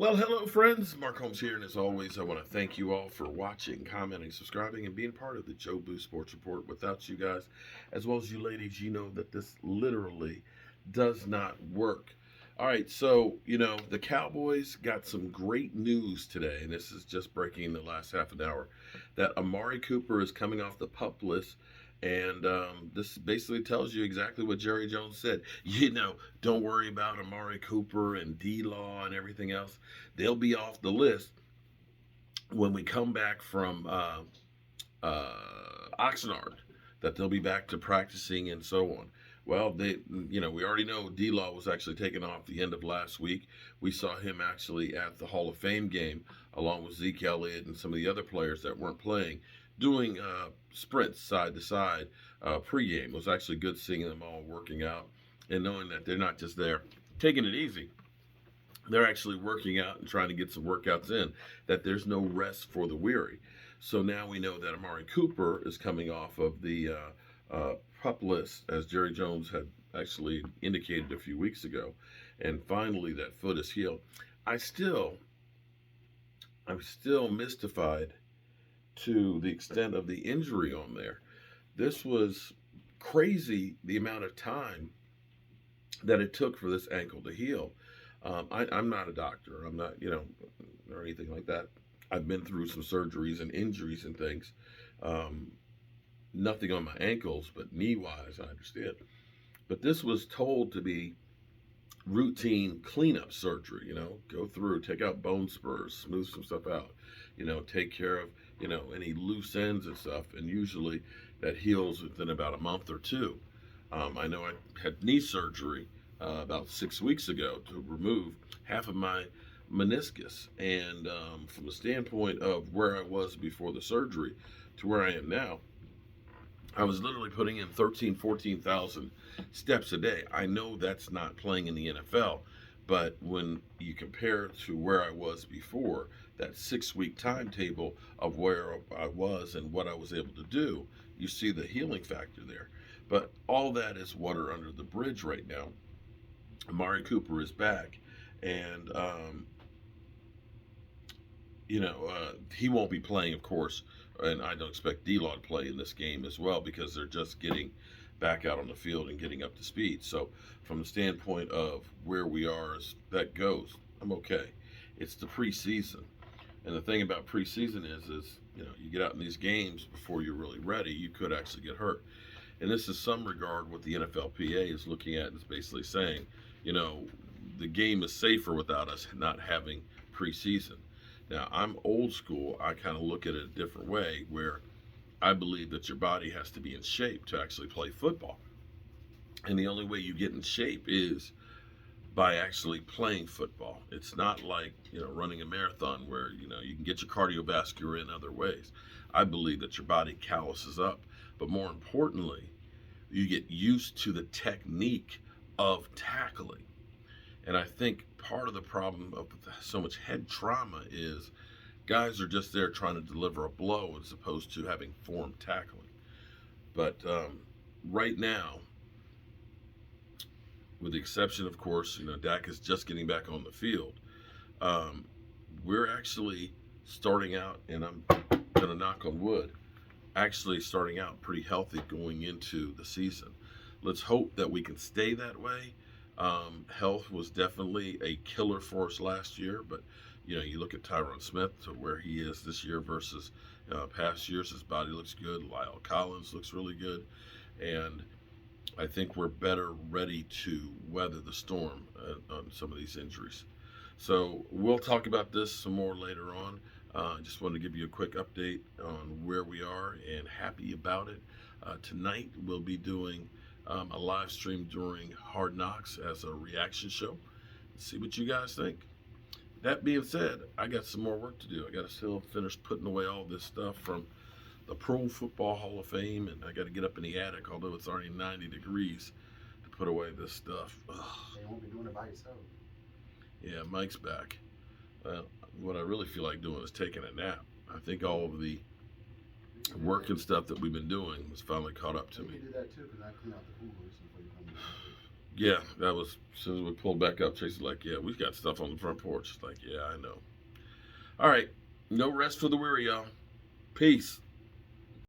Well, hello, friends. Mark Holmes here, and as always, I want to thank you all for watching, commenting, subscribing, and being part of the Joe Boo Sports Report. Without you guys, as well as you ladies, you know that this literally does not work. All right, so, the Cowboys got some great news today, and this is just breaking in the last half an hour, that Amari Cooper is coming off the PUP list. And this basically tells you exactly what Jerry Jones said. Don't worry about Amari Cooper and D-Law and everything else. They'll be off the list when we come back from Oxnard, that they'll be back to practicing and so on. Well, we already know D-Law was actually taken off the end of last week. We saw him actually at the Hall of Fame game, along with Zeke Elliott and some of the other players that weren't playing, doing sprints side to side pregame. It was actually good seeing them all working out and knowing that they're not just there taking it easy. They're actually working out and trying to get some workouts in, that there's no rest for the weary. So now we know that Amari Cooper is coming off of the PUP list, as Jerry Jones had actually indicated a few weeks ago. And finally, that foot is healed. I'm still mystified to the extent of the injury on there. This was crazy, the amount of time that it took for this ankle to heal. I'm not a doctor. I'm not, or anything like that. I've been through some surgeries and injuries and things. Nothing on my ankles, but knee-wise, I understand. But this was told to be routine cleanup surgery. Go through, take out bone spurs, smooth some stuff out. Take care of any loose ends and stuff. And usually that heals within about a month or two. I know I had knee surgery about 6 weeks ago to remove half of my meniscus. And from the standpoint of where I was before the surgery to where I am now, I was literally putting in 14,000 steps a day. I know that's not playing in the NFL, but when you compare it to where I was before, that 6 week timetable of where I was and what I was able to do, you see the healing factor there. But all that is water under the bridge right now. Amari Cooper is back, and he won't be playing, of course, and I don't expect D-Law to play in this game as well, because they're just getting back out on the field and getting up to speed. So from the standpoint of where we are as that goes, I'm okay. It's the preseason. And the thing about preseason is you get out in these games before you're really ready, you could actually get hurt. And this is some regard what the NFLPA is looking at, is basically saying, the game is safer without us not having preseason. Now, I'm old school. I kind of look at it a different way, where I believe that your body has to be in shape to actually play football. And the only way you get in shape is by actually playing football. It's not like, running a marathon where, you can get your cardiovascular in other ways. I believe that your body calluses up. But more importantly, you get used to the technique of tackling. And I think part of the problem of so much head trauma is guys are just there trying to deliver a blow as opposed to having form tackling. But right now, with the exception, of course, Dak is just getting back on the field. We're actually starting out, and I'm going to knock on wood, actually starting out pretty healthy going into the season. Let's hope that we can stay that way. Health was definitely a killer for us last year, but you look at Tyron Smith to where he is this year versus past years. His body looks good. Lyle Collins looks really good, and I think we're better ready to weather the storm on some of these injuries. So we'll talk about this some more later on. Just wanted to give you a quick update on where we are, and happy about it. Tonight we'll be doing a live stream during Hard Knocks as a reaction show. See what you guys think. That being said, I got some more work to do. I got to still finish putting away all this stuff from the Pro Football Hall of Fame, and I got to get up in the attic, although it's already 90 degrees, to put away this stuff. Ugh. You won't be doing it by yourself. Yeah, Mike's back. What I really feel like doing is taking a nap. I think all of the work and stuff that we've been doing has finally caught up to me. You can do that too, because I clean out the coolers before you come in. Yeah, that was as soon as we pulled back up. Tracy's like, "Yeah, we got stuff on the front porch." It's like, "Yeah, I know." All right, no rest for the weary, y'all. Peace.